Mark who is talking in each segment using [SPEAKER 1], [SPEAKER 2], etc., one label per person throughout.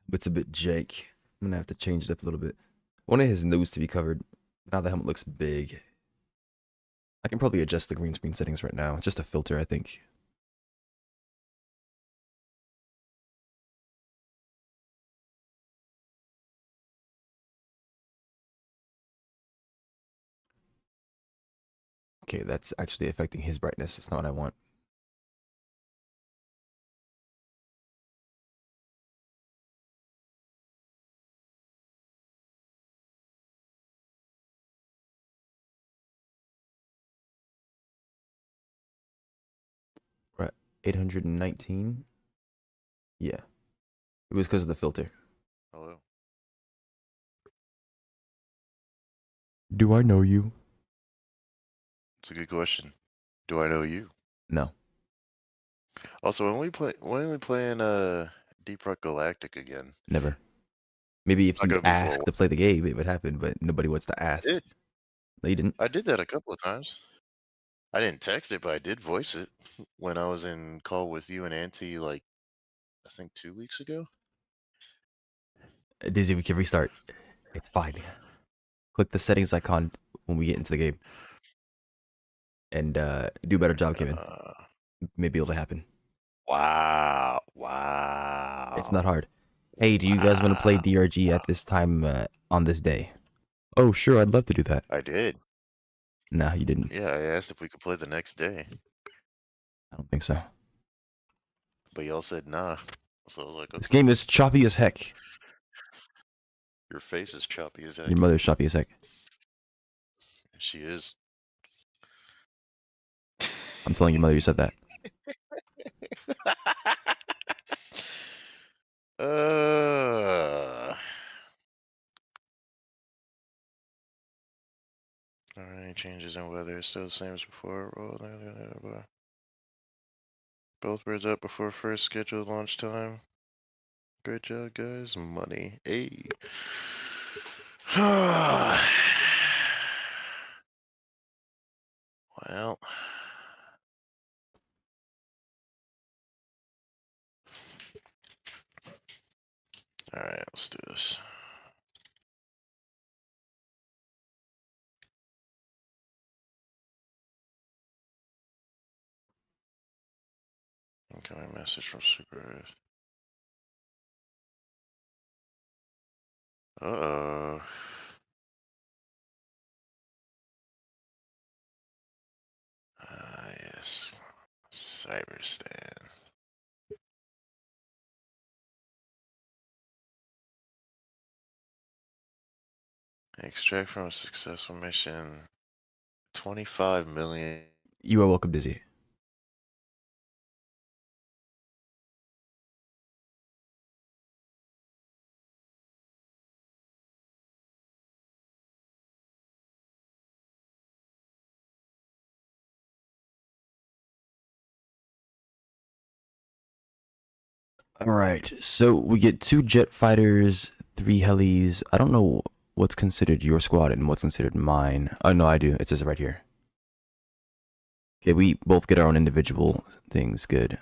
[SPEAKER 1] but it's a bit jank. I'm gonna have to change it up a little bit. I wanted his nose to be covered. Now the helmet looks big. I can probably adjust the green screen settings right now. It's just a filter, I think. Okay, that's actually affecting his brightness. It's not what I want. Right, 819. Yeah, it was because of the filter.
[SPEAKER 2] Hello.
[SPEAKER 1] Do I know you?
[SPEAKER 2] It's a good question. Do I know you?
[SPEAKER 1] No,
[SPEAKER 2] Also, when we playing Deep Rock Galactic again?
[SPEAKER 1] never. Maybe if
[SPEAKER 2] Not
[SPEAKER 1] you
[SPEAKER 2] gonna be for a
[SPEAKER 1] ask
[SPEAKER 2] while.
[SPEAKER 1] to play the game, it would happen, but nobody wants to
[SPEAKER 2] I
[SPEAKER 1] ask.
[SPEAKER 2] did.
[SPEAKER 1] No, you didn't.
[SPEAKER 2] I did that a couple of times. I didn't text it, but I did voice it when I was in call with you and Auntie, like I think 2 weeks ago.
[SPEAKER 1] Dizzy, we can restart. It's fine. Click the settings icon when we get into the game and do a better job, Kevin.
[SPEAKER 2] Uh,
[SPEAKER 1] Maybe it'll happen.
[SPEAKER 2] wow,
[SPEAKER 1] It's not
[SPEAKER 2] wow,
[SPEAKER 1] hard. Hey, do you guys want to play
[SPEAKER 2] wow.
[SPEAKER 1] DRG at this time on this day? Oh, sure, I'd love to do that.
[SPEAKER 2] I did.
[SPEAKER 1] Nah, you didn't.
[SPEAKER 2] Yeah, I asked if we could play the next day,
[SPEAKER 1] I don't think so.
[SPEAKER 2] but y'all said nah. So I was like,
[SPEAKER 1] This
[SPEAKER 2] okay.
[SPEAKER 1] game is choppy as heck.
[SPEAKER 2] Your face is choppy as
[SPEAKER 1] Your
[SPEAKER 2] heck.
[SPEAKER 1] mother's choppy as heck.
[SPEAKER 2] She is.
[SPEAKER 1] I'm telling your mother you said that.
[SPEAKER 2] uh, Alright, changes in weather. It's still the same as before. Both birds up before first scheduled launch time. Great job, guys. Money. Hey. Well. Alright, let's do this. Incoming message from Super. Uh-oh. Ah, yes. Cyberstan. Extract from a successful mission. 25 million.
[SPEAKER 1] You are welcome, Dizzy. All right, so we get 2 jet fighters, 3 helis. I don't know what's considered your squad and what's considered mine. Oh no, I do. It says it right here. Okay, we both get our own individual things. Good.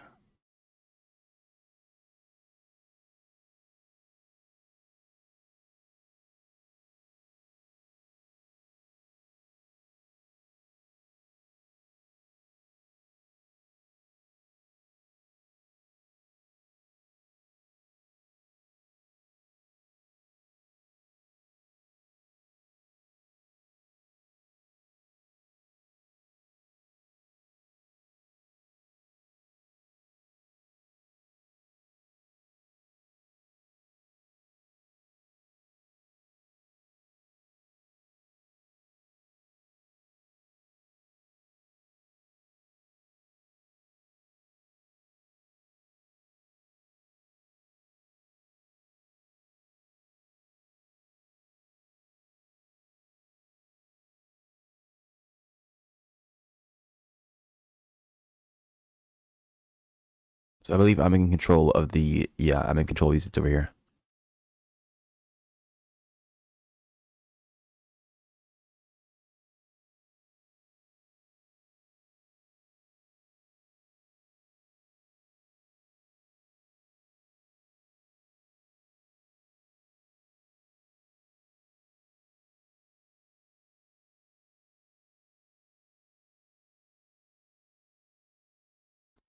[SPEAKER 1] So I believe I'm in control of the. Yeah, I'm in control of these over here.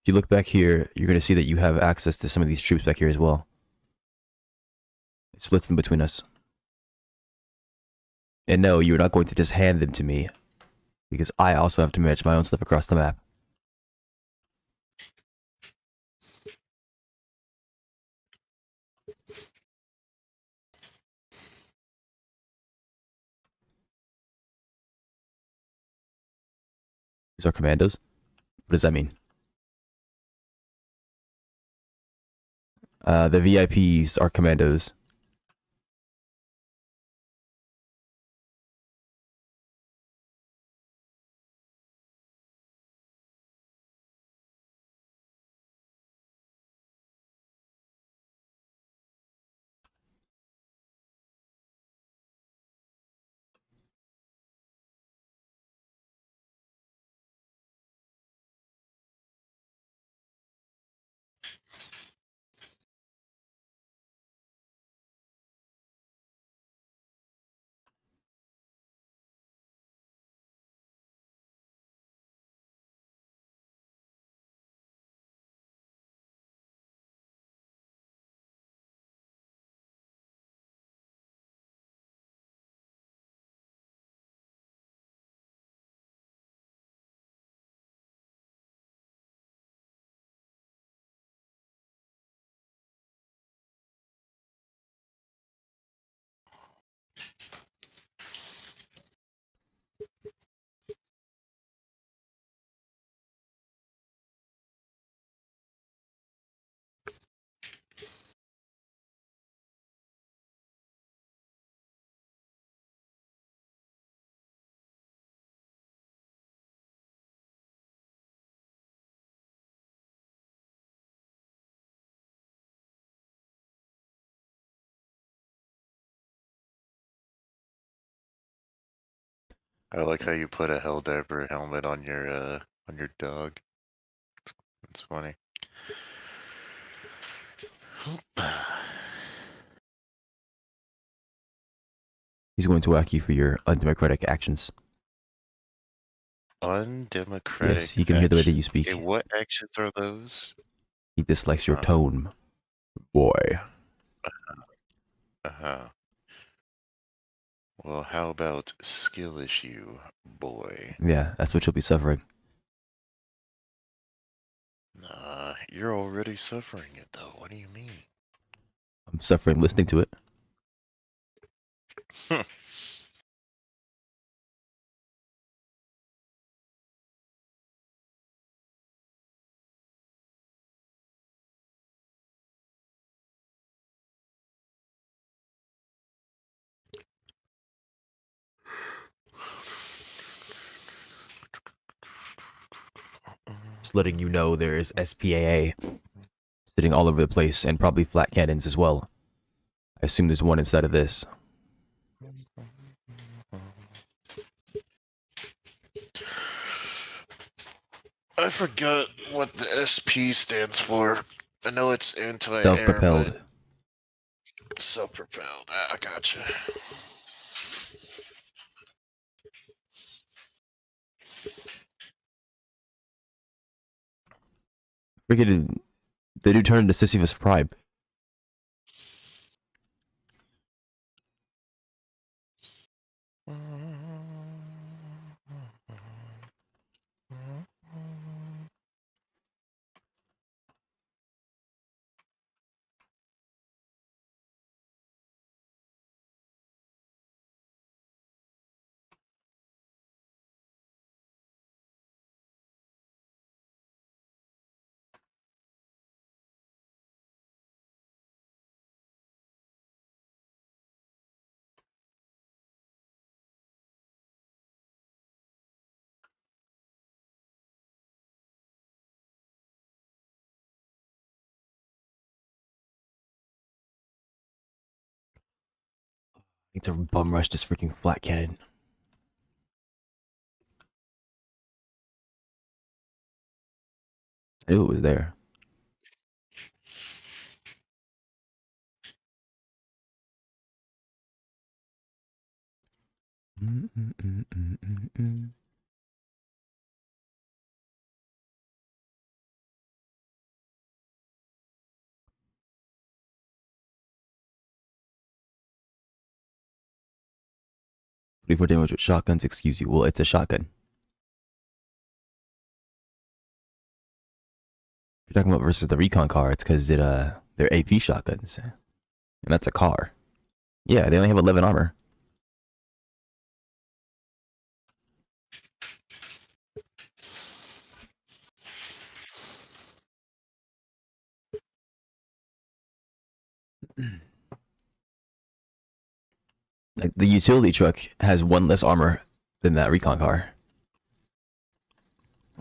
[SPEAKER 1] If you look back here, you're going to see that you have access to some of these troops back here as well. It splits them between us. And no, you're not going to just hand them to me, because I also have to manage my own stuff across the map. These are commandos. What does that mean? The VIPs are commandos.
[SPEAKER 2] I like how you put a Helldiver helmet on your dog. It's funny.
[SPEAKER 1] He's going to whack you for your undemocratic actions. Yes,
[SPEAKER 2] Undemocratic
[SPEAKER 1] he can hear the way that you
[SPEAKER 2] action. Okay,
[SPEAKER 1] speak.
[SPEAKER 2] what actions are those?
[SPEAKER 1] He dislikes your
[SPEAKER 2] Uh,
[SPEAKER 1] tone, boy.
[SPEAKER 2] uh-huh. Well, how about skill issue, boy?
[SPEAKER 1] Yeah, that's what you'll be suffering.
[SPEAKER 2] Nah, you're already suffering it though. What do you mean?
[SPEAKER 1] I'm suffering listening to it. Just letting you know there's SPAA sitting all over the place, and probably flat cannons as well. I assume there's one inside of this.
[SPEAKER 2] I forgot what the SP stands for. I know it's anti-air, but
[SPEAKER 1] Self-propelled.
[SPEAKER 2] self-propelled. I gotcha.
[SPEAKER 1] Freaking, they do turn into Sisyphus Prime. Need to bum rush this freaking flat cannon. I knew it was there. 24 damage with shotguns, excuse you. Well, it's a shotgun. If you're talking about versus the recon car, it's because they're AP shotguns. And that's a car. Yeah, they only have 11 armor. Like the utility truck has one less armor than that recon car.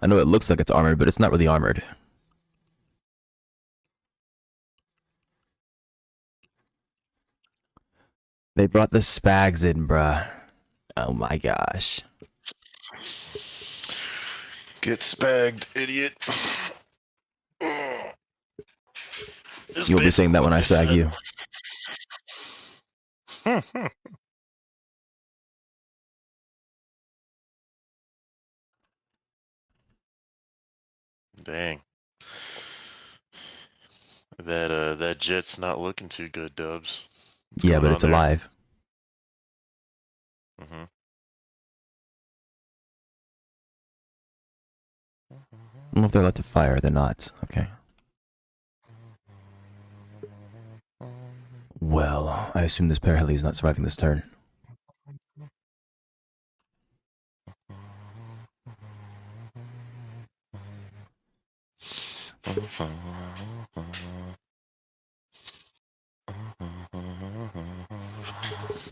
[SPEAKER 1] I know it looks like it's armored, but it's not really armored. They brought the spags in, bruh. Oh my gosh.
[SPEAKER 2] Get spagged, idiot. Is
[SPEAKER 1] You'll be saying
[SPEAKER 2] basically
[SPEAKER 1] that
[SPEAKER 2] what
[SPEAKER 1] when I
[SPEAKER 2] they
[SPEAKER 1] spag
[SPEAKER 2] said.
[SPEAKER 1] you.
[SPEAKER 2] Dang. That jet's not looking too good, Dubs. What's
[SPEAKER 1] Yeah,
[SPEAKER 2] going
[SPEAKER 1] but
[SPEAKER 2] on
[SPEAKER 1] it's
[SPEAKER 2] there?
[SPEAKER 1] alive.
[SPEAKER 2] Mm-hmm.
[SPEAKER 1] I don't know if they're allowed to fire. They're not. Okay. Well, I assume this paraheli is not surviving this turn.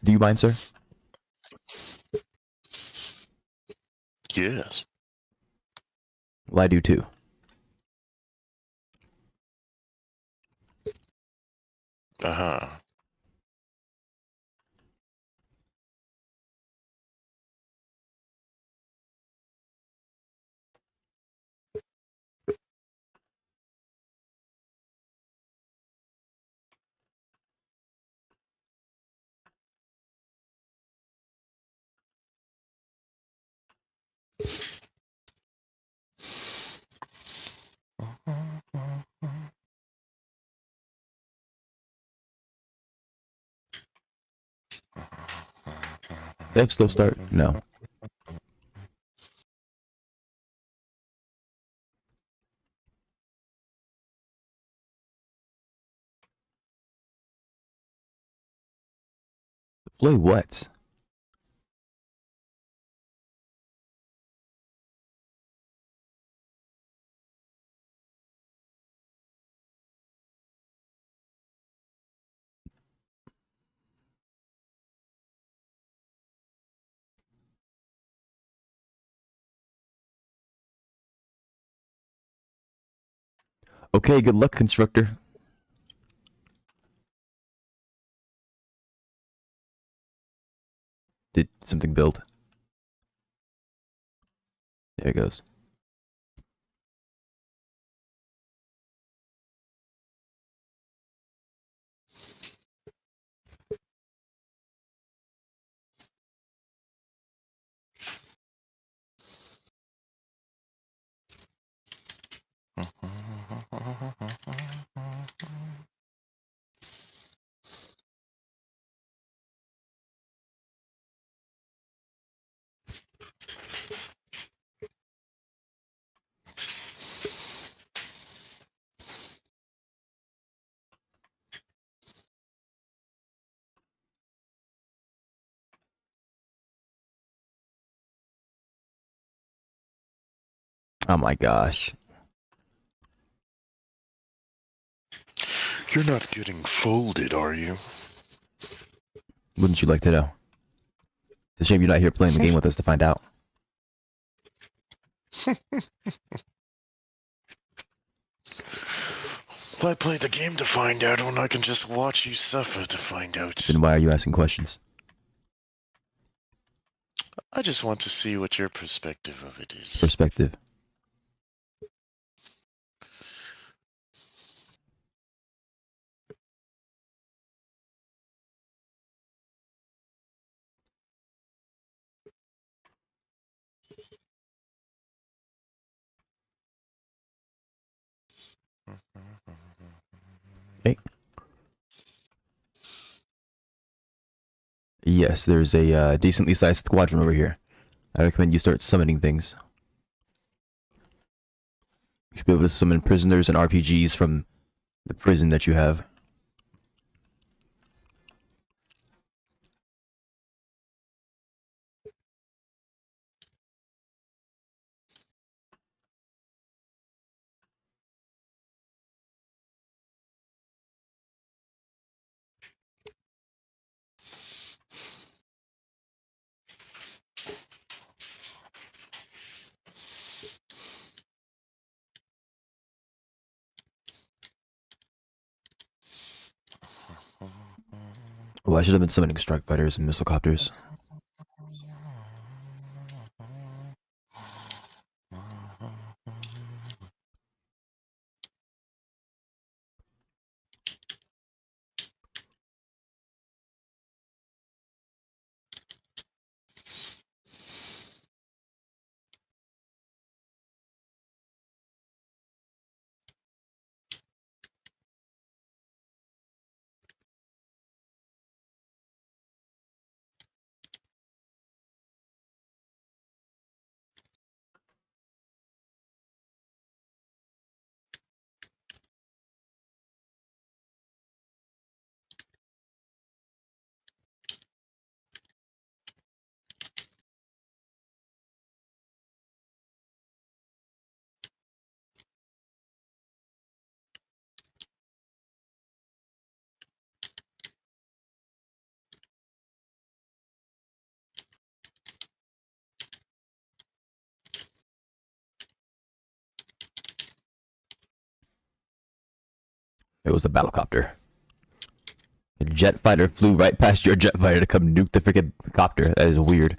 [SPEAKER 1] Do you mind, sir?
[SPEAKER 2] Yes.
[SPEAKER 1] Well, I do too.
[SPEAKER 2] Uh-huh.
[SPEAKER 1] They have slow start? No. Deploy what? Okay, good luck, constructor. Did something build? There it goes. Oh my gosh.
[SPEAKER 2] You're not getting folded, are you?
[SPEAKER 1] Wouldn't you like to know? It's a shame you're not here playing the game with us to find out.
[SPEAKER 2] Why play the game to find out when I can just watch you suffer to find out?
[SPEAKER 1] Then why are you asking questions?
[SPEAKER 2] I just want to see what your perspective of it is.
[SPEAKER 1] Perspective. Okay. Yes, there's a decently sized squadron over here. I recommend you start summoning things. You should be able to summon prisoners and RPGs from the prison that you have. Oh, I should have been summoning strike fighters and missile copters. It was the battlecopter. A jet fighter flew right past your jet fighter to come nuke the freaking copter. That is weird.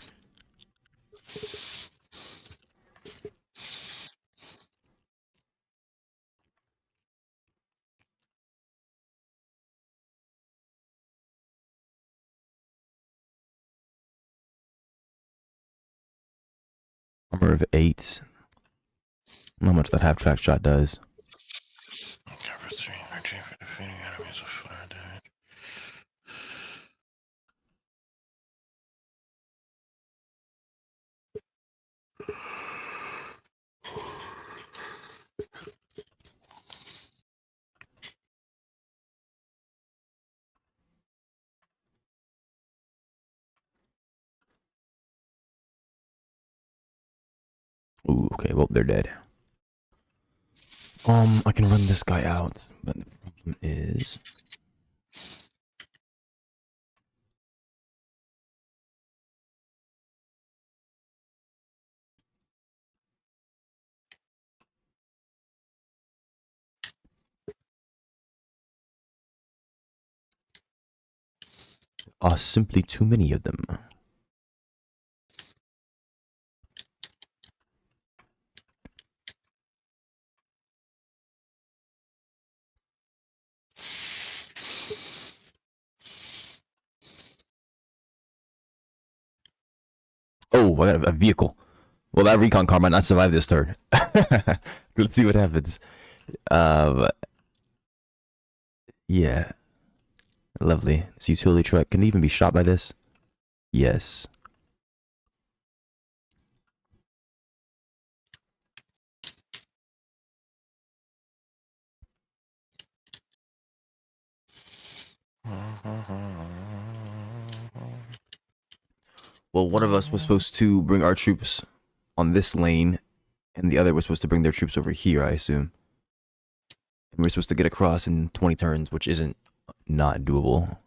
[SPEAKER 1] Armor of 8. I don't know how much that half track shot does.
[SPEAKER 2] Cover 3 energy for defeating enemies with fire damage.
[SPEAKER 1] Ooh, okay, well, they're dead. I can run this guy out, but the problem is... are simply too many of them. Oh, I got a vehicle. Well, that recon car might not survive this turn. Let's see what happens. But yeah, lovely. This utility truck can it even be shot by this. Yes. Well, one of us was supposed to bring our troops on this lane, and the other was supposed to bring their troops over here, I assume. And we are supposed to get across in 20 turns, which isn't not doable.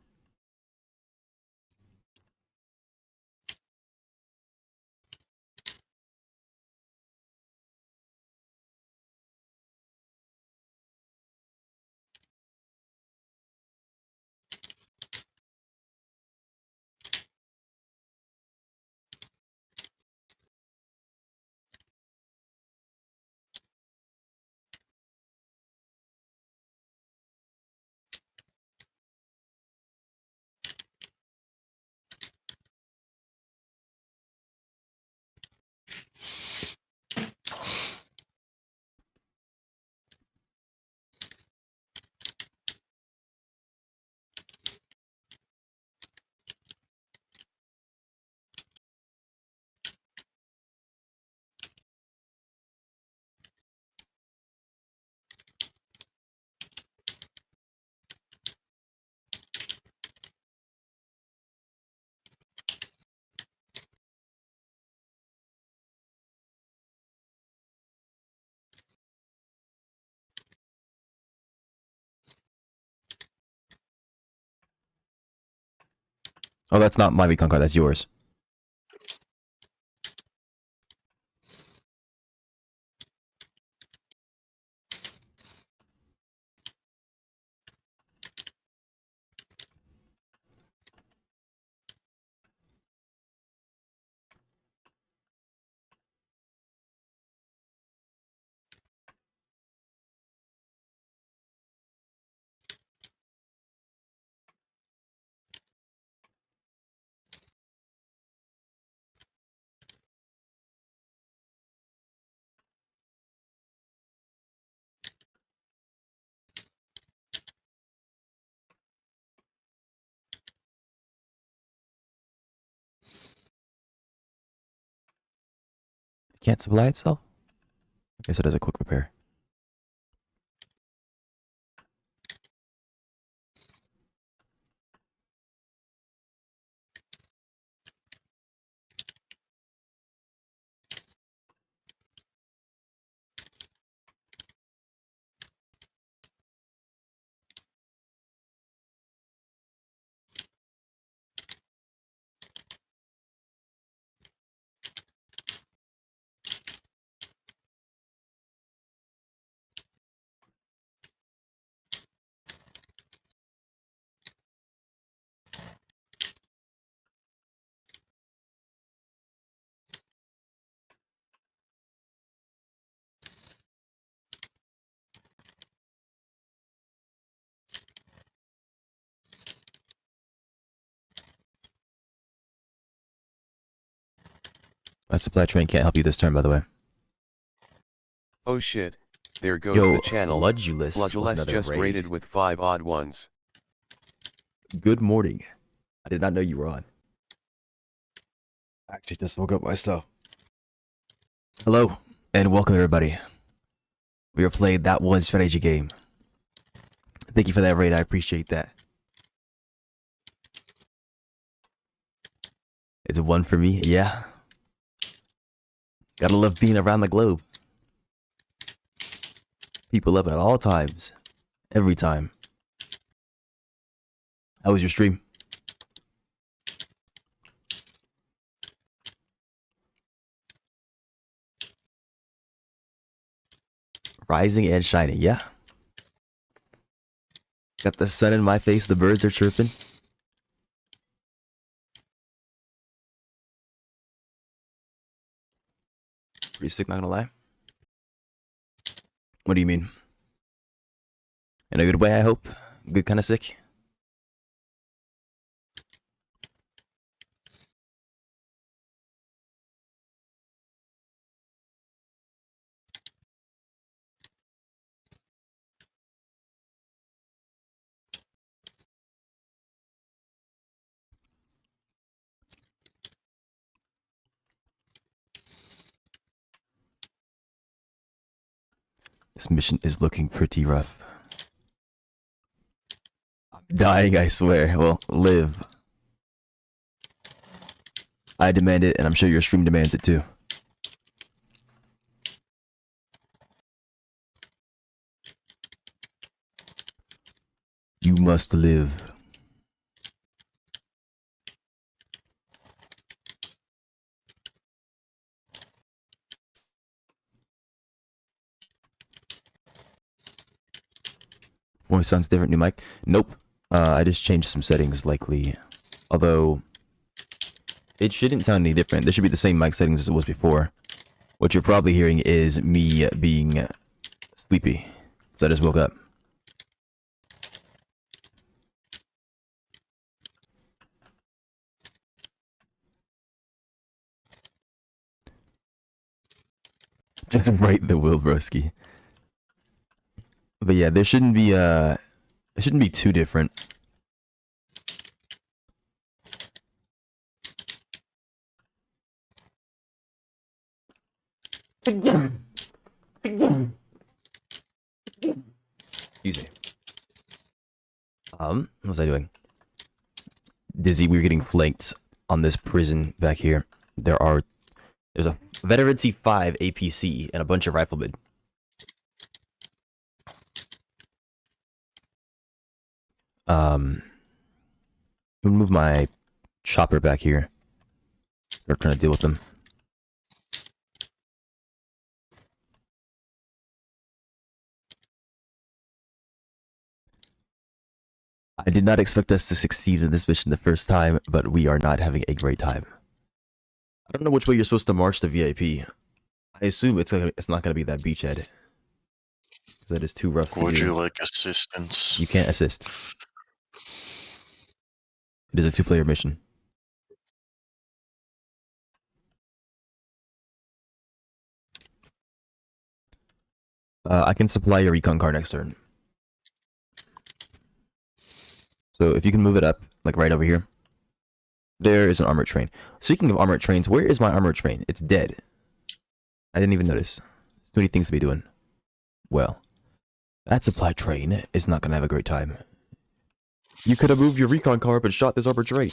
[SPEAKER 1] Oh, that's not my recon card. That's yours. It can't supply itself? I guess it does a quick repair. My supply train can't help you this turn, by the way.
[SPEAKER 3] Oh shit, there goes
[SPEAKER 1] Yo,
[SPEAKER 3] the channel.
[SPEAKER 1] Ludulus with
[SPEAKER 3] Ludulus
[SPEAKER 1] another
[SPEAKER 3] just
[SPEAKER 1] raid.
[SPEAKER 3] raided with 5 odd ones.
[SPEAKER 1] Good morning. I did not know you were on. I actually just woke up myself. Hello, and welcome everybody. We are playing that one strategy game. Thank you for that raid, I appreciate that. It's a one for me, yeah. Gotta love being around the globe. People up at all times. Every time. How was your stream? Rising and shining, yeah. Got the sun in my face, the birds are chirping. Pretty sick, not gonna lie. What do you mean? In a good way, I hope. Good kind of sick. This mission is looking pretty rough. I'm dying, I swear. Well, live. I demand it, and I'm sure your stream demands it too. You must live. Voice sounds different, new mic. Nope. I just changed some settings, likely. Although, it shouldn't sound any different. There should be the same mic settings as it was before. What you're probably hearing is me being sleepy. So I just woke up. Just right the will, broski. But yeah, there shouldn't be it shouldn't be too different. Excuse me. What was I doing? Dizzy, we were getting flanked on this prison back here. There's a Veteran C5 APC and a bunch of riflemen. I'm gonna move my chopper back here. Start trying to deal with them. I did not expect us to succeed in this mission the first time, but we are not having a great time. I don't know which way you're supposed to march the VIP. I assume it's not going to be that beachhead. Because that is too rough to do.
[SPEAKER 2] Would you like assistance?
[SPEAKER 1] You can't assist. It is a 2-player mission. I can supply your recon car next turn. So if you can move it up, like right over here. There is an armored train. Speaking of armored trains, where is my armored train? It's dead. I didn't even notice. There's too many things to be doing. Well, that supply train is not going to have a great time. You could have moved your recon car up and shot this armored train.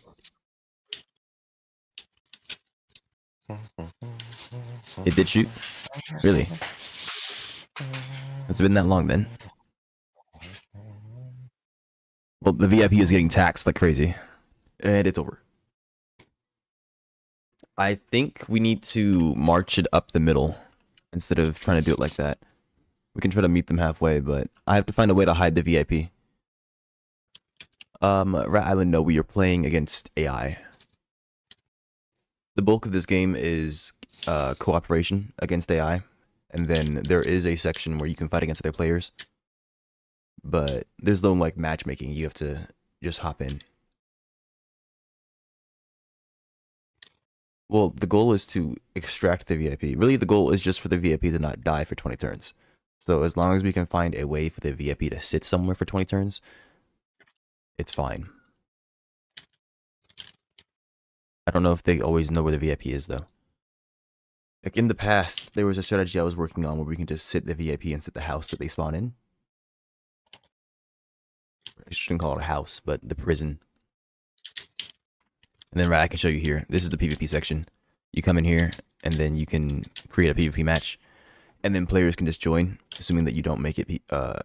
[SPEAKER 1] It did shoot? Really? It's been that long then. Well, the VIP is getting taxed like crazy. And it's over. I think we need to march it up the middle instead of trying to do it like that. We can try to meet them halfway, but I have to find a way to hide the VIP. Rat Island, no, we are playing against AI. The bulk of this game is cooperation against AI, and then there is a section where you can fight against other players. But there's no like matchmaking. You have to just hop in. Well, the goal is to extract the VIP. Really, the goal is just for the VIP to not die for 20 turns. So as long as we can find a way for the VIP to sit somewhere for 20 turns, it's fine. I don't know if they always know where the VIP is, though. Like, in the past, there was a strategy I was working on where we can just sit the VIP and sit the house that they spawn in. I shouldn't call it a house, but the prison. And then, right, I can show you here. This is the PvP section. You come in here, and then you can create a PvP match. And then players can just join, assuming that you don't make it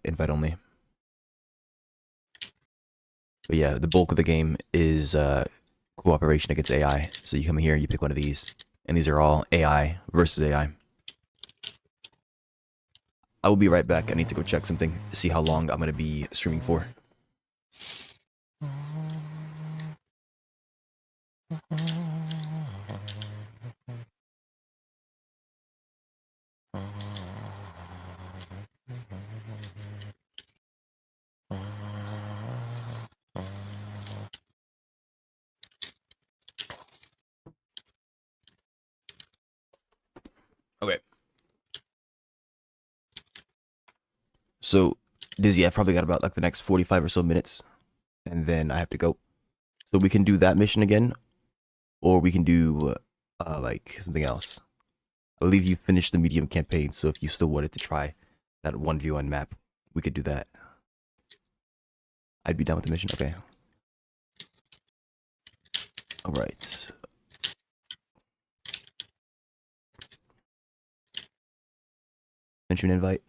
[SPEAKER 1] invite only. But yeah, the bulk of the game is cooperation against AI. So you come here, you pick one of these. And these are all AI versus AI. I will be right back. I need to go check something to see how long I'm going to be streaming for. Okay. So, Dizzy, I've probably got about like the next 45 or so minutes. And then I have to go. So we can do that mission again. Or we can do like something else. I believe you finished the medium campaign. So if you still wanted to try that 1v1 map, we could do that. I'd be done with the mission. Okay. Alright. Sent you an invite.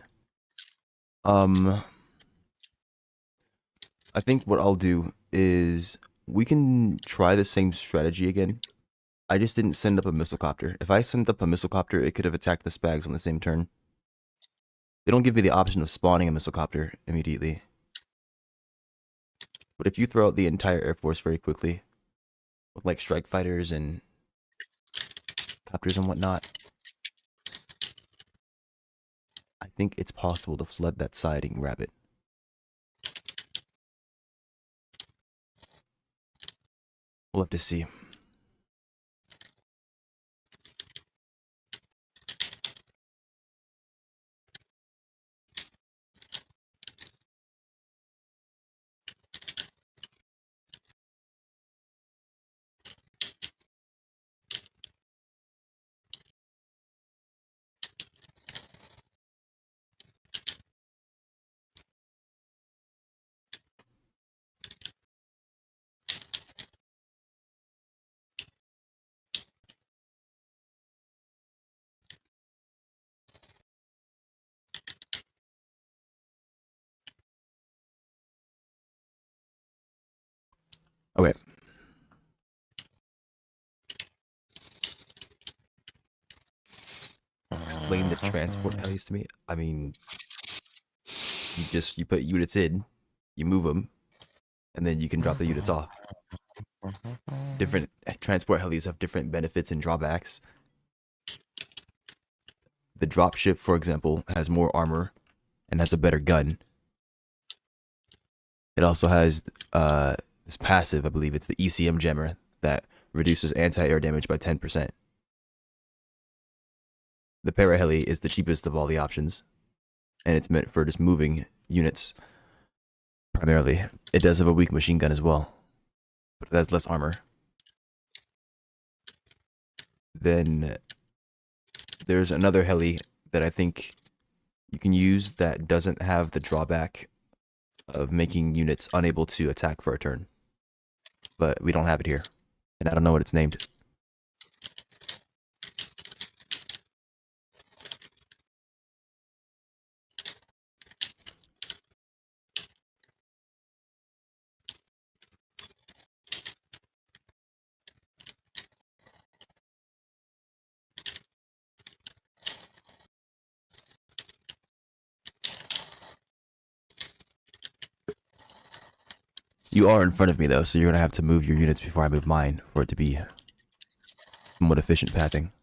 [SPEAKER 1] I think what I'll do is we can try the same strategy again. I just didn't send up a missile copter. If I sent up a missile copter, it could have attacked the Spags on the same turn. They don't give me the option of spawning a missile copter immediately. But if you throw out the entire Air Force very quickly, with like strike fighters and copters and whatnot, I think it's possible to flood that side and grab it. We'll have to see. Okay. explain the transport helis to me? I mean, you put units in, you move them, and then you can drop the units off. Different transport helis have different benefits and drawbacks. The dropship, for example, has more armor and has a better gun. It also has this passive, I believe it's the ECM jammer that reduces anti-air damage by 10%. The paraheli is the cheapest of all the options, and it's meant for just moving units primarily. It does have a weak machine gun as well, but it has less armor. Then there's another heli that I think you can use that doesn't have the drawback of making units unable to attack for a turn. But we don't have it here, and I don't know what it's named. You are in front of me though, so you're gonna have to move your units before I move mine for it to be somewhat efficient pathing.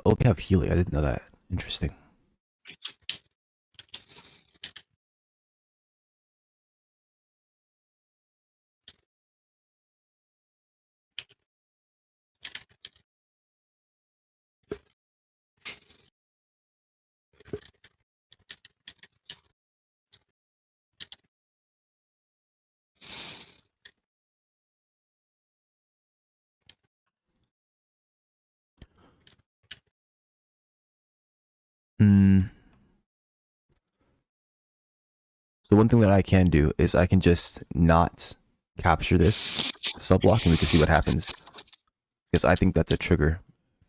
[SPEAKER 1] Oh, they have Healy. I didn't know that. Interesting. Hmm. So one thing that I can do is I can just not capture this sub block and we can see what happens. Because I think that's a trigger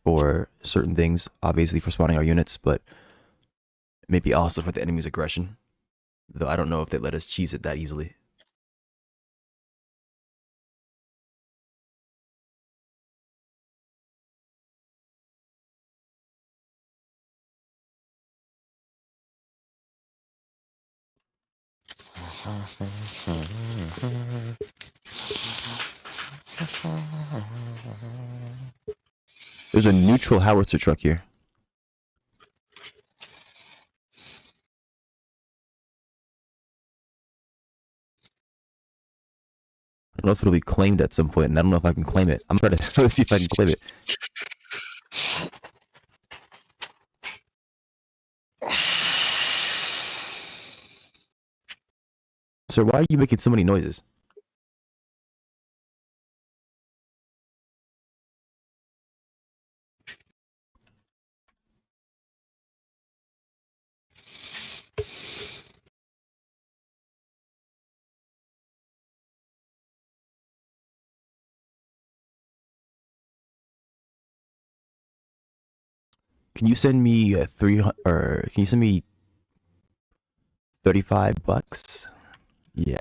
[SPEAKER 1] for certain things, obviously for spawning our units, but maybe also for the enemy's aggression. Though I don't know if they let us cheese it that easily. There's a neutral howitzer truck here. I don't know if it'll be claimed at some point, and I don't know if I can claim it. I'm trying to see if I can claim it. Sir, why are you making so many noises? Can you send me 300, or can you send me $35? Yeah.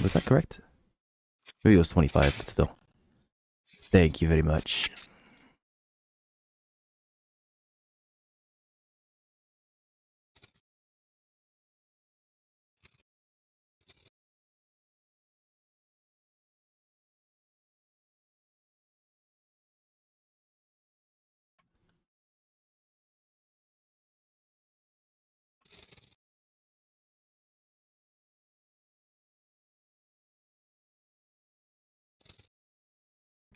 [SPEAKER 1] Was that correct? Maybe it was 25, but still. Thank you very much.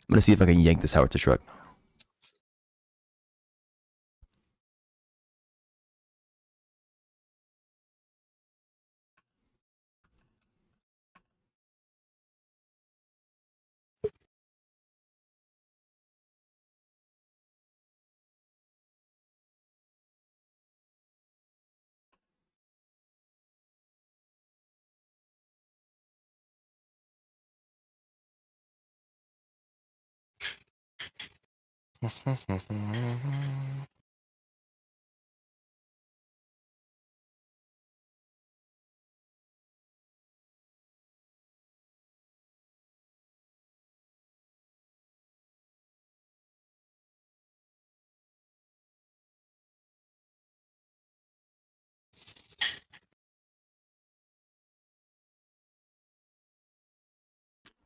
[SPEAKER 1] I'm gonna see if I can yank this howitzer truck.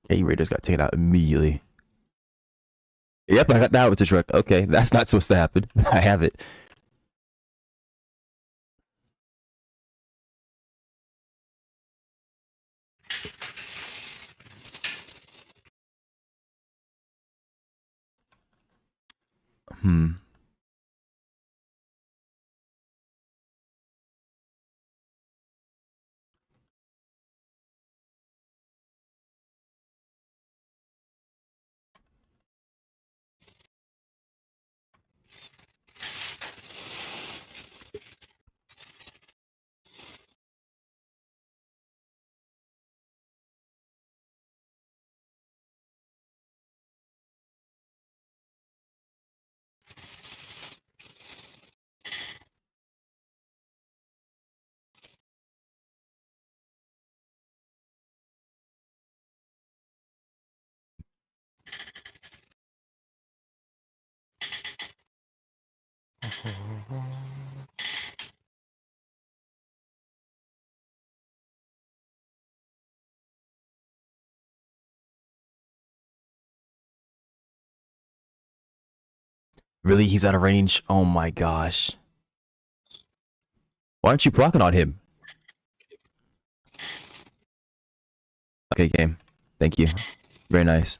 [SPEAKER 1] Okay, Raiders got taken out immediately. Yep, I got the howitzer truck. Okay, that's not supposed to happen. I have it. Hmm. Really? He's out of range? Oh my gosh. Why aren't you blocking on him? Okay, game. Thank you. Very nice.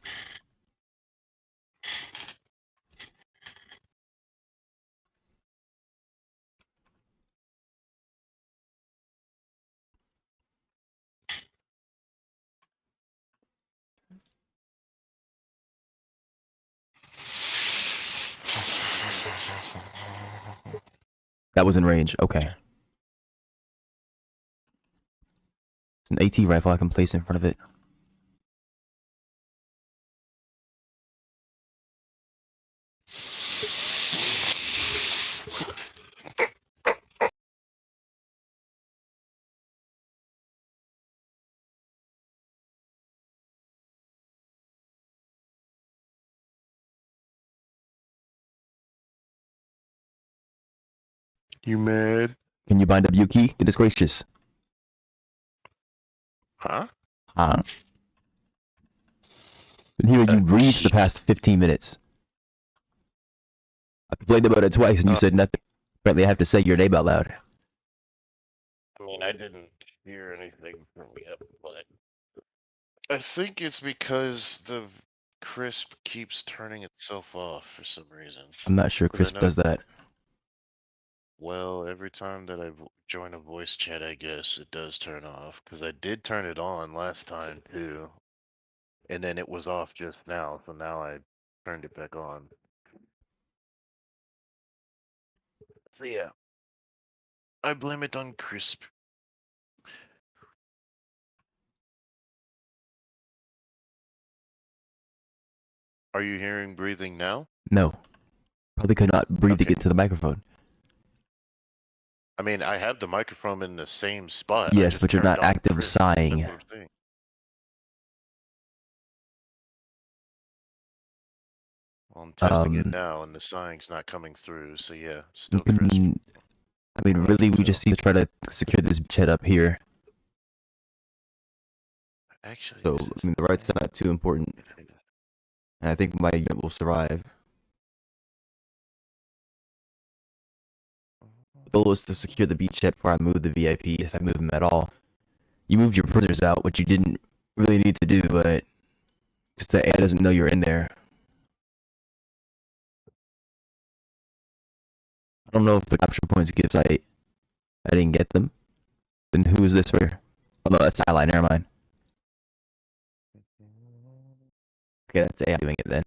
[SPEAKER 1] That was in range. Okay. It's an AT rifle I can place in front of it.
[SPEAKER 2] You mad?
[SPEAKER 1] Can you bind up Yuki? Goodness gracious.
[SPEAKER 2] Huh?
[SPEAKER 1] Huh? Been hearing you breathe for the past 15 minutes. I complained about it twice and you said nothing. Apparently I have to say your name out loud.
[SPEAKER 2] I mean, I didn't hear anything from you, but I think it's because the crisp keeps turning itself off for some reason.
[SPEAKER 1] I'm not sure
[SPEAKER 2] 'Cause I
[SPEAKER 1] Crisp
[SPEAKER 2] know-
[SPEAKER 1] does that.
[SPEAKER 2] Well, every time that I join a voice chat, I guess it does turn off. Because I did turn it on last time too, and then it was off just now. So now I turned it back on. So yeah, I blame it on crisp. Are you hearing breathing now?
[SPEAKER 1] No. Probably could not breathe
[SPEAKER 2] Okay.
[SPEAKER 1] into the microphone.
[SPEAKER 2] I mean, I have the microphone in the same spot. I
[SPEAKER 1] Yes,
[SPEAKER 2] just
[SPEAKER 1] but you're
[SPEAKER 2] turned
[SPEAKER 1] not
[SPEAKER 2] on
[SPEAKER 1] actively
[SPEAKER 2] crisp.
[SPEAKER 1] sighing.
[SPEAKER 2] That's what I'm saying. Well, I'm testing it now, and the sign's not coming through. So yeah, still crisp.
[SPEAKER 1] I mean, really, we just need to try to secure this chat up here.
[SPEAKER 2] Actually,
[SPEAKER 1] So, I mean, the right's not too important. And I think my unit will survive. The goal is to secure the beachhead before I move the VIP, if I move them at all. You moved your prisoners out, which you didn't really need to do, but just the AI doesn't know you're in there. I don't know if the capture points gives I didn't get them. Then who is this for? Oh no, that's ally. Never mind. Okay, that's AI doing it then.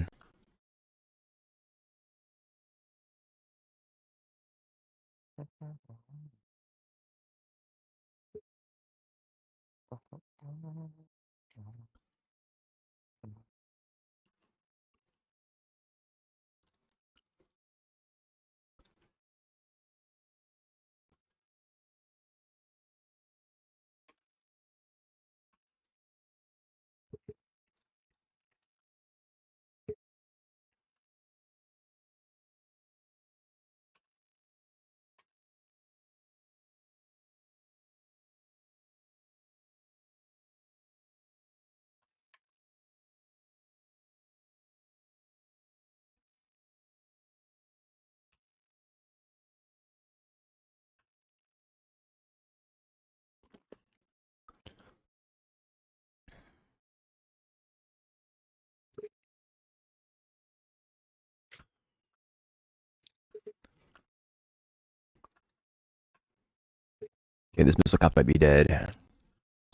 [SPEAKER 1] Okay, this missile cop might be dead.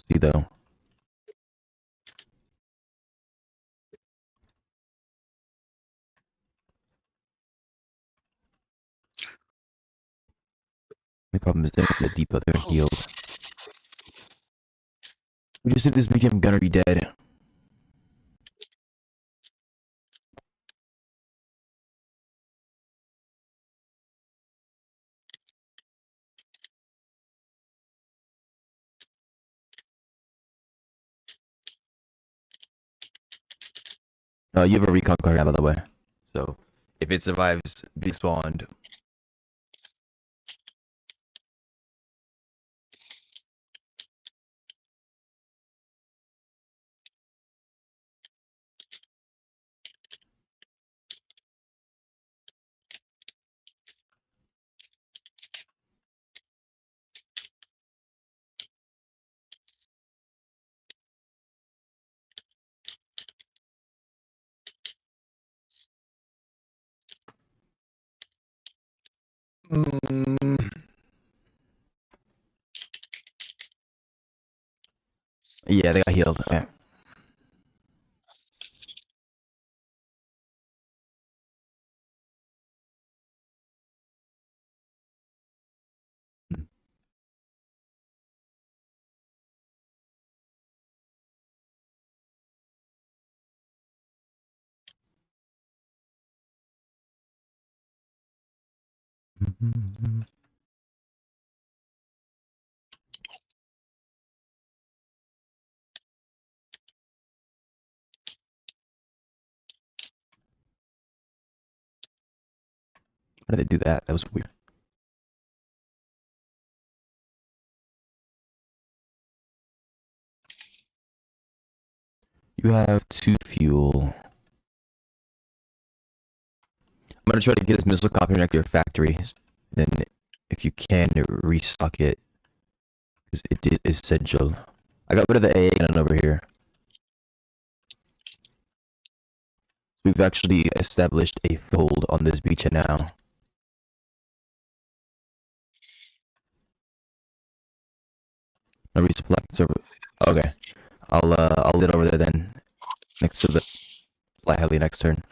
[SPEAKER 1] See though. The problem is there's the depot. They're healed. We just need this medium gunner be dead. You have a recon card now, by the way. So if it survives being spawned, mm, yeah, they got healed. Okay. Why did they do that? That was weird. You have 2 fuel. I'm gonna try to get this missile copter next to your factory. Then, if you can, restock it. Because it is essential. I got rid of the AA gun over here. We've actually established a fold on this beach now. No resupply server. Okay. I'll lead over there then. Next to the fly heli next turn.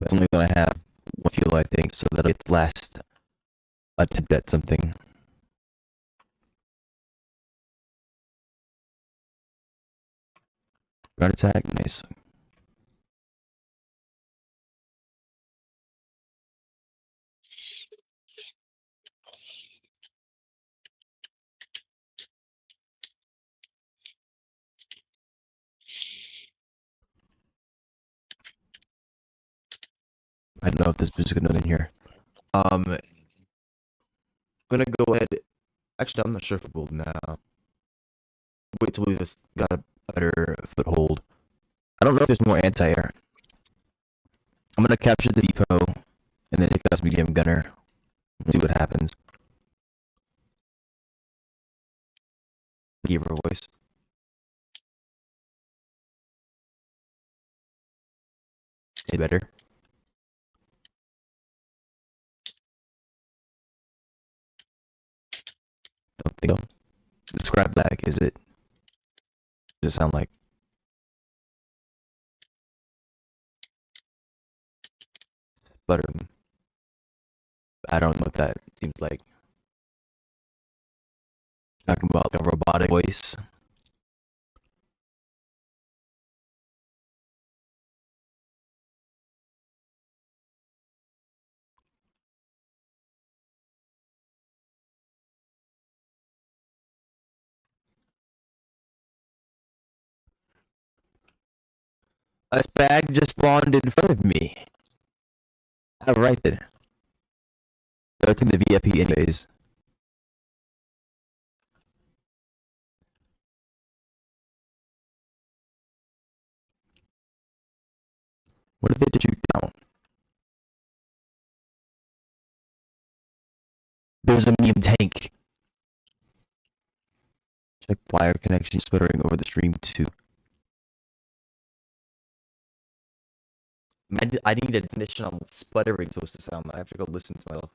[SPEAKER 1] It's only gonna have 1 fuel, I think, so that'll get last attempt at something. Guard attack, nice. I don't know if this is gonna be in here. I'm gonna go ahead. Actually, I'm not sure if it will now. Wait till we just got a better foothold. I don't know if there's more anti-air. I'm gonna capture the depot and then take this medium gunner. See what happens. Give her a voice. Any better? Don't think so. Describe that. Is it? Does it sound like? Sputtering? I don't know what that seems like. Talking about like a robotic voice. A spag just spawned in front of me. All right then. So it's in the VIP anyways. What if they did shoot down? There's a medium tank. Check wire connection sputtering over the stream too. I need a definition on what sputtering is supposed to sound like. I have to go listen to myself.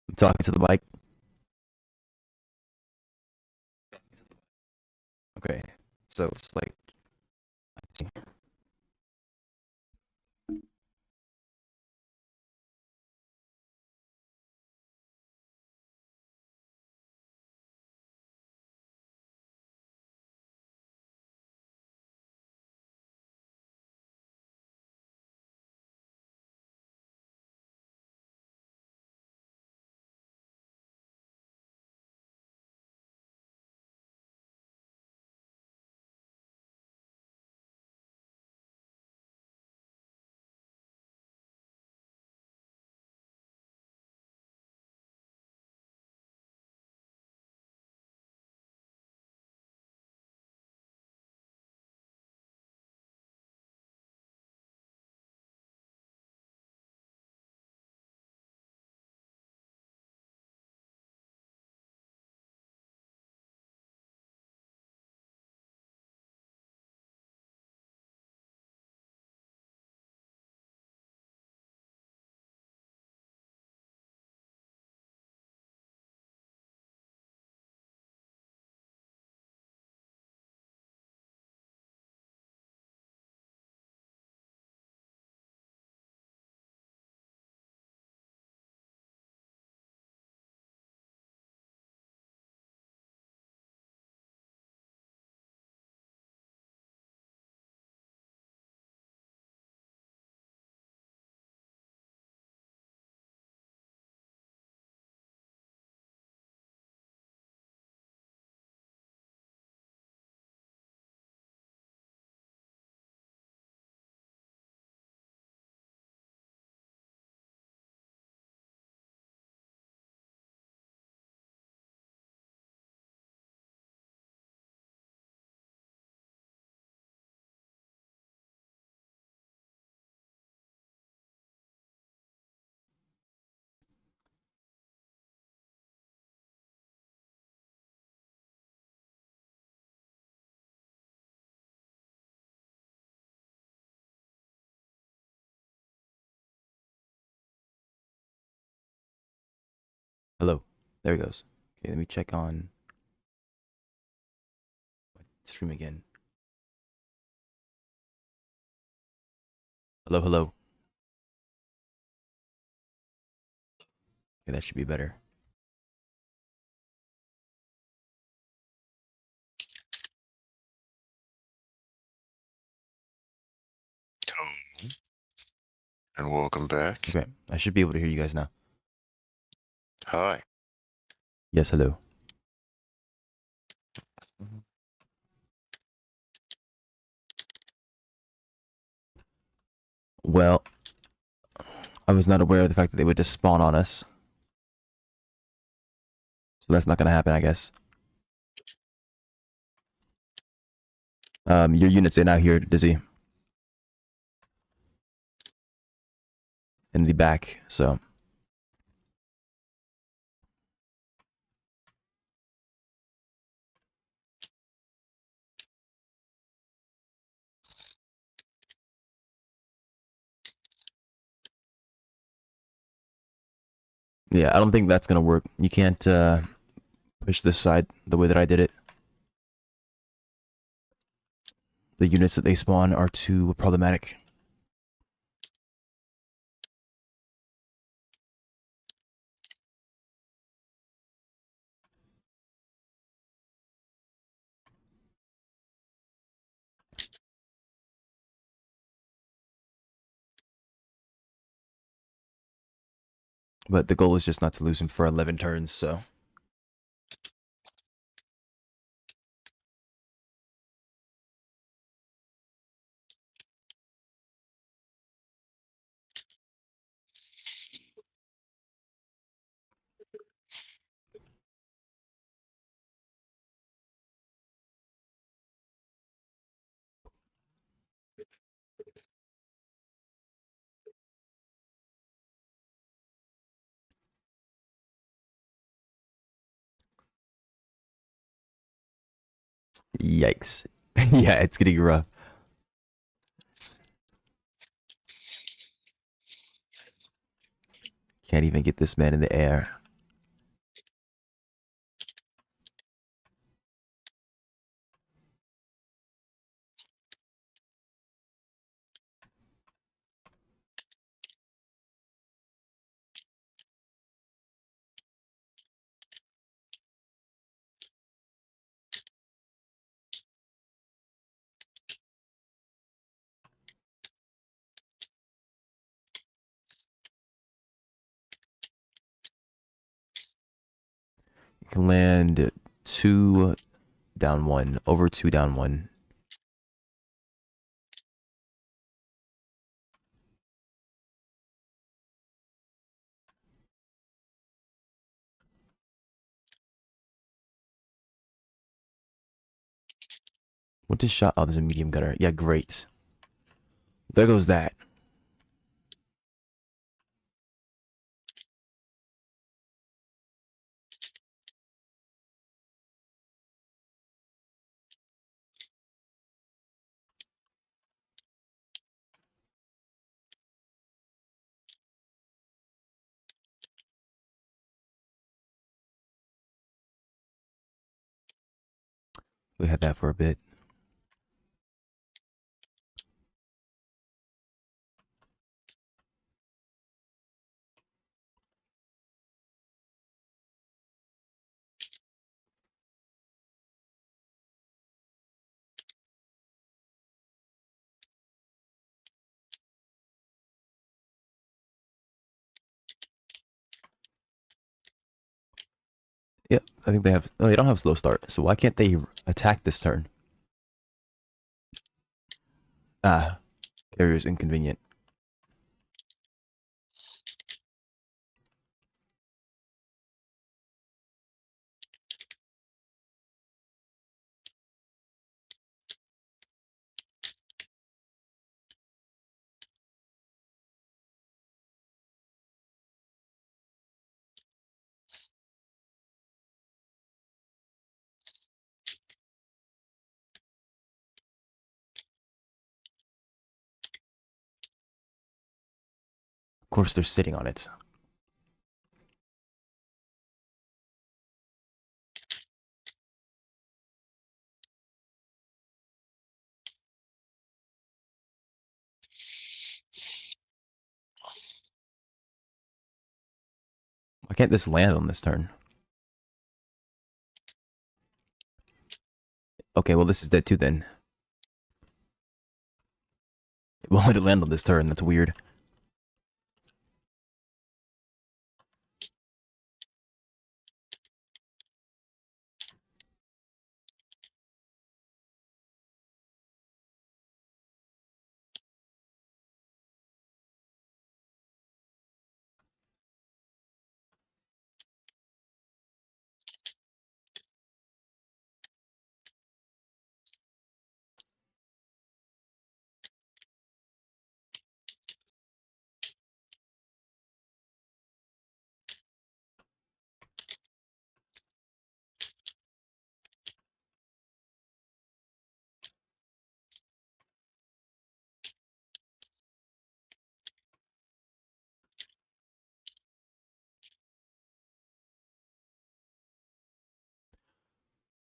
[SPEAKER 1] I'm talking to the mic. Okay, so it's like. Hello. There he goes. Okay, let me check on stream again. Hello, hello. Okay, that should be better.
[SPEAKER 2] And welcome back.
[SPEAKER 1] Okay, I should be able to hear you guys now.
[SPEAKER 2] Hi.
[SPEAKER 1] Yes, hello. Well, I was not aware of the fact that they would just spawn on us. So that's not gonna happen, I guess. Your units are now here, Dizzy. In the back, so. Yeah, I don't think that's gonna work. You can't push this side the way that I did it. The units that they spawn are too problematic. But the goal is just not to lose him for 11 turns, so. Yikes. Yeah, it's getting rough. Can't even get this man in the air. You can land 2 down 1, over 2 down 1. What just shot? Oh, there's a medium gunner. Yeah, great. There goes that. We had that for a bit. Yep, I think they have. No, they don't have slow start. So why can't they attack this turn? Ah, carrier's inconvenient. Of course, they're sitting on it. Why can't this land on this turn? Okay, well, this is dead too then. It won't let it land on this turn. That's weird.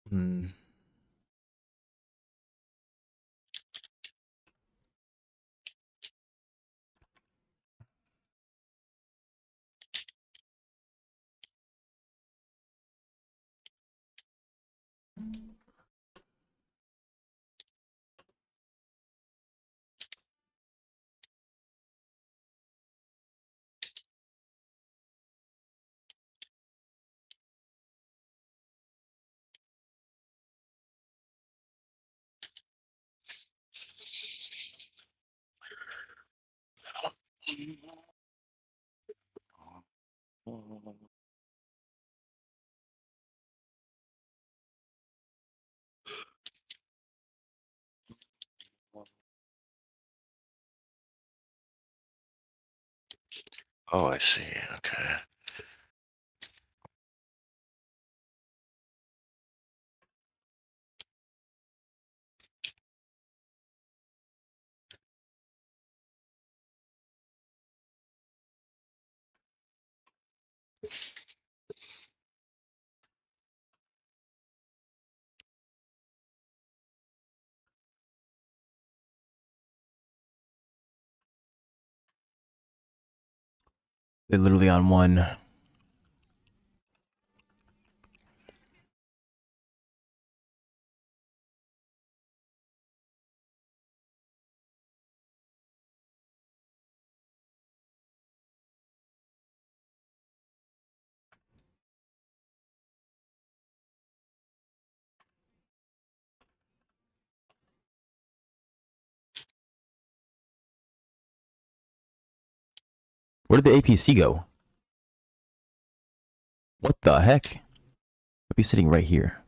[SPEAKER 1] Hmm.
[SPEAKER 2] Oh, I see. Okay.
[SPEAKER 1] They're literally on one. Where did the APC go? What the heck? I'd be sitting right here.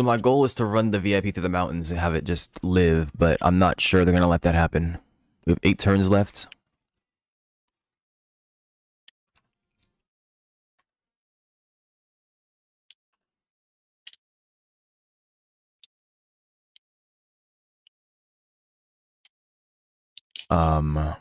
[SPEAKER 1] So my goal is to run the VIP through the mountains and have it just live, but I'm not sure they're gonna let that happen. We have 8 turns left. Um,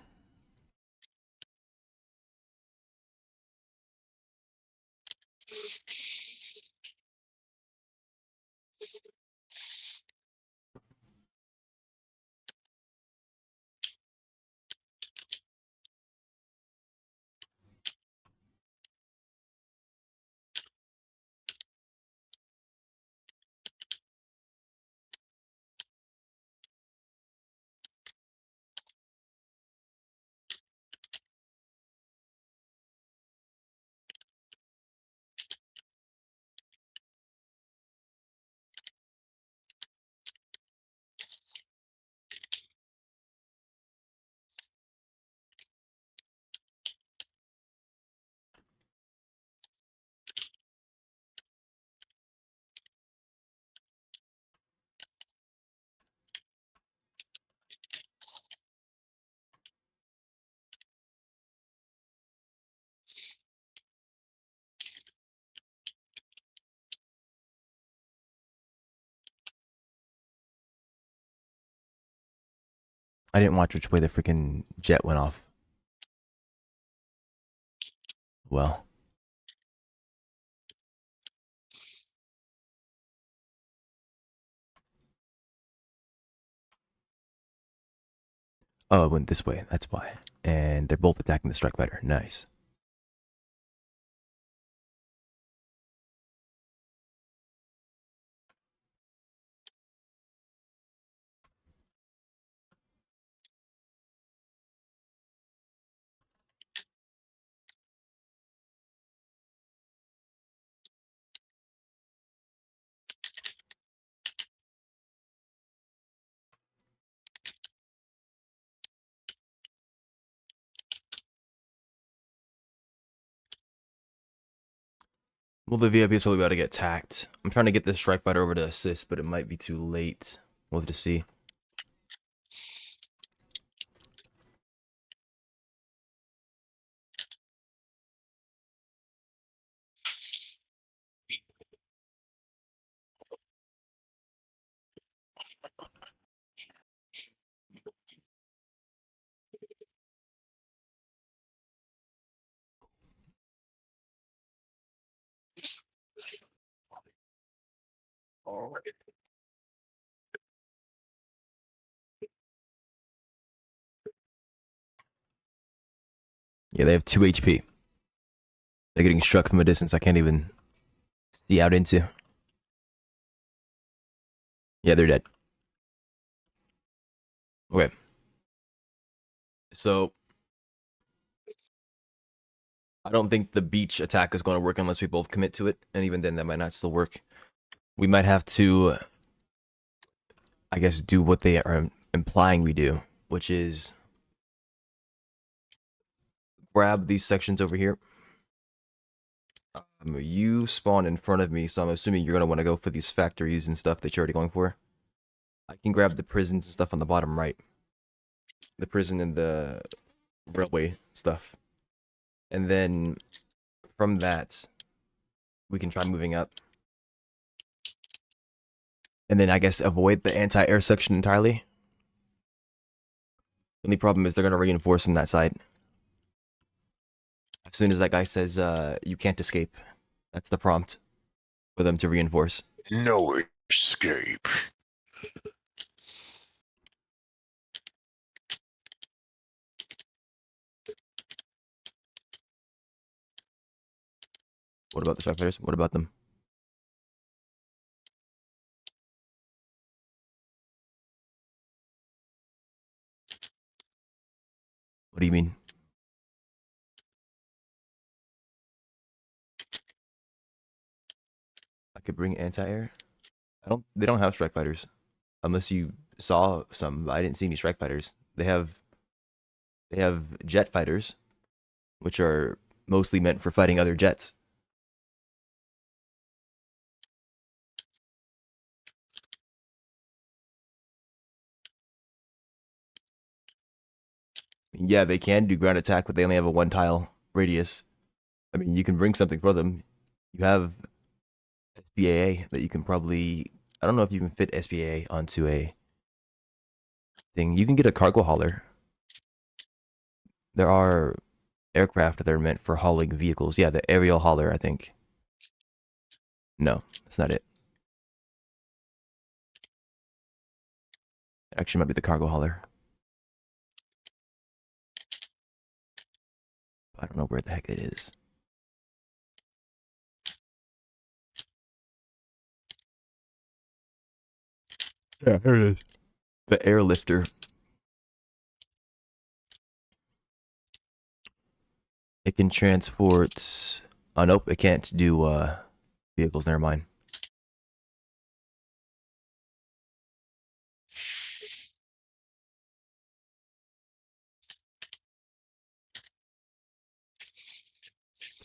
[SPEAKER 1] I didn't watch which way the freaking jet went off. Well. Oh, it went this way. That's why. And they're both attacking the strike fighter. Nice. Well, the VIP is probably about to get tacked. I'm trying to get the strike fighter over to assist, but it might be too late. We'll have to see. Yeah, they have 2 HP. They're getting struck from a distance I can't even see out into. Yeah, they're dead. Okay. So I don't think the beach attack is going to work unless we both commit to it, and even then, that might not still work. We might have to, I guess, do what they are implying we do, which is grab these sections over here. You spawn in front of me, so I'm assuming you're going to want to go for these factories and stuff that you're already going for. I can grab the prisons and stuff on the bottom right. The prison and the railway stuff. And then from that, we can try moving up. And then I guess avoid the anti-air section entirely. The only problem is they're going to reinforce from that side. As soon as that guy says, you can't escape, that's the prompt for them to reinforce.
[SPEAKER 2] No escape.
[SPEAKER 1] What about the strike fighters? What about them? What do you mean? I could bring anti-air? They don't have strike fighters. Unless you saw some. I didn't see any strike fighters. They have jet fighters, which are mostly meant for fighting other jets. Yeah, they can do ground attack, but they only have a 1 tile radius. I mean, you can bring something for them. You have SBAA that you can probably. I don't know if you can fit SBAA onto a thing. You can get a cargo hauler. There are aircraft that are meant for hauling vehicles. Yeah, the aerial hauler, I think. No, that's not it. It actually might be the cargo hauler. I don't know where the heck it is. Yeah, here it is. The airlifter. It can transport. Oh nope, it can't do vehicles. Never mind.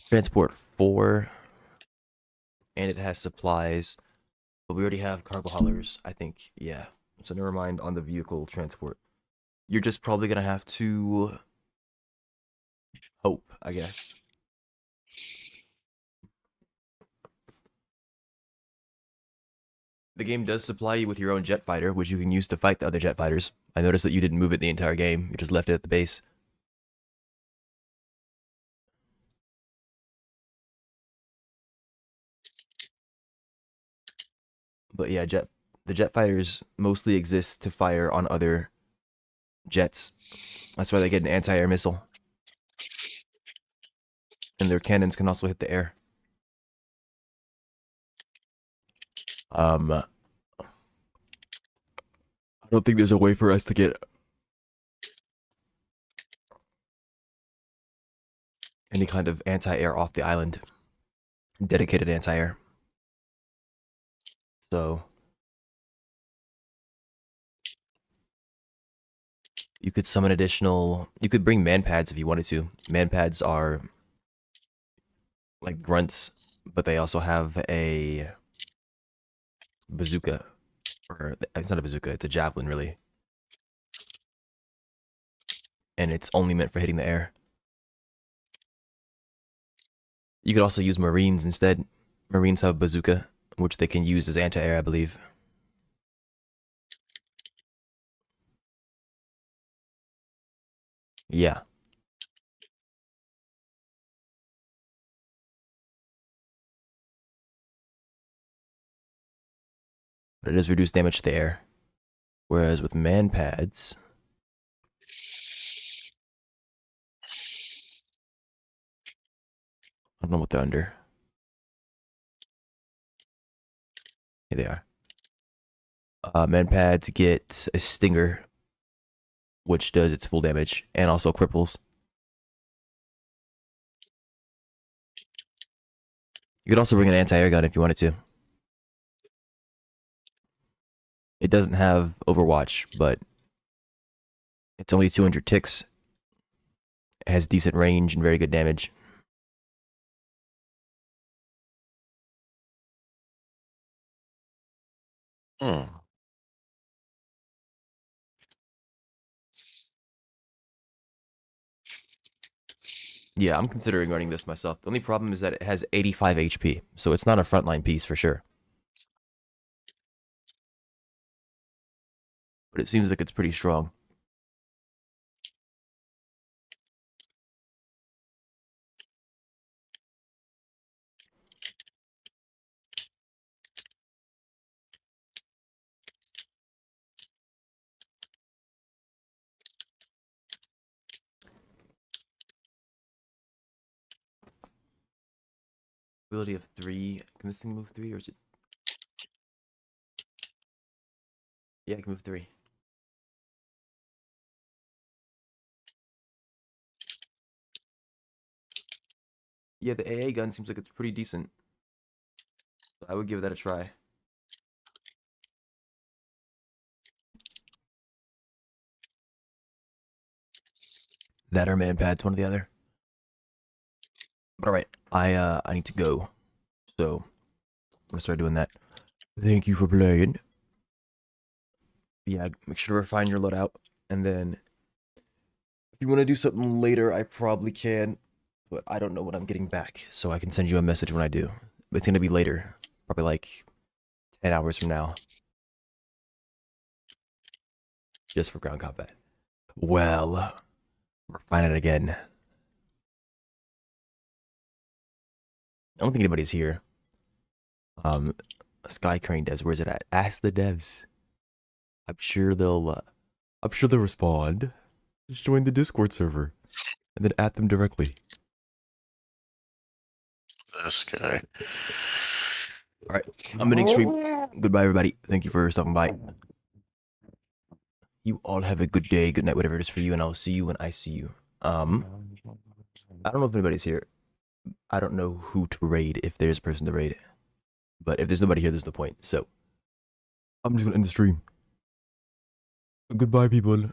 [SPEAKER 1] Transport 4, and it has supplies. But we already have cargo haulers, I think. Yeah. So never mind on the vehicle transport. You're just probably gonna have to hope, I guess. The game does supply you with your own jet fighter, which you can use to fight the other jet fighters. I noticed that you didn't move it the entire game. You just left it at the base. But yeah, the jet fighters mostly exist to fire on other jets. That's why they get an anti-air missile. And their cannons can also hit the air. I don't think there's a way for us to get any kind of anti-air off the island. Dedicated anti-air. So you could summon additional. You could bring man pads if you wanted to. Man pads are like grunts, but they also have a bazooka. Or it's not a bazooka, it's a javelin, really. And it's only meant for hitting the air. You could also use Marines instead. Marines have bazooka, which they can use as anti-air, I believe. Yeah. but it does reduce damage to the air. Whereas with man pads, I don't know what they're under. Here they are. Man pads get a stinger, which does its full damage and also cripples. You could also bring an anti-air gun if you wanted to. It doesn't have Overwatch, but it's only 200 ticks. It has decent range and very good damage.
[SPEAKER 2] Hmm.
[SPEAKER 1] Yeah, I'm considering running this myself. The only problem is that it has 85 HP, so it's not a frontline piece for sure. But it seems like it's pretty strong. Ability of 3. Can this thing move 3 or is it? Yeah, it can move 3. Yeah, the AA gun seems like it's pretty decent. I would give that a try. That or man pads, one or the other. But alright, I need to go. So I'm gonna start doing that. Thank you for playing. Yeah, make sure to refine your loadout. And then if you want to do something later, I probably can. But I don't know when I'm getting back. So I can send you a message when I do. But it's gonna be later. Probably like 10 hours from now. Just for ground combat. Well, refine it again. I don't think anybody's here. Sky Crane devs, where's it at? Ask the devs. I'm sure they'll respond. Just join the Discord server and then at them directly.
[SPEAKER 2] This guy.
[SPEAKER 1] All right, I'm ending stream. Goodbye, everybody. Thank you for stopping by. You all have a good day, good night, whatever it is for you, and I'll see you when I see you. I don't know if anybody's here. I don't know who to raid if there's a person to raid. But if there's nobody here, there's no point. So I'm just gonna end the stream. Goodbye, people.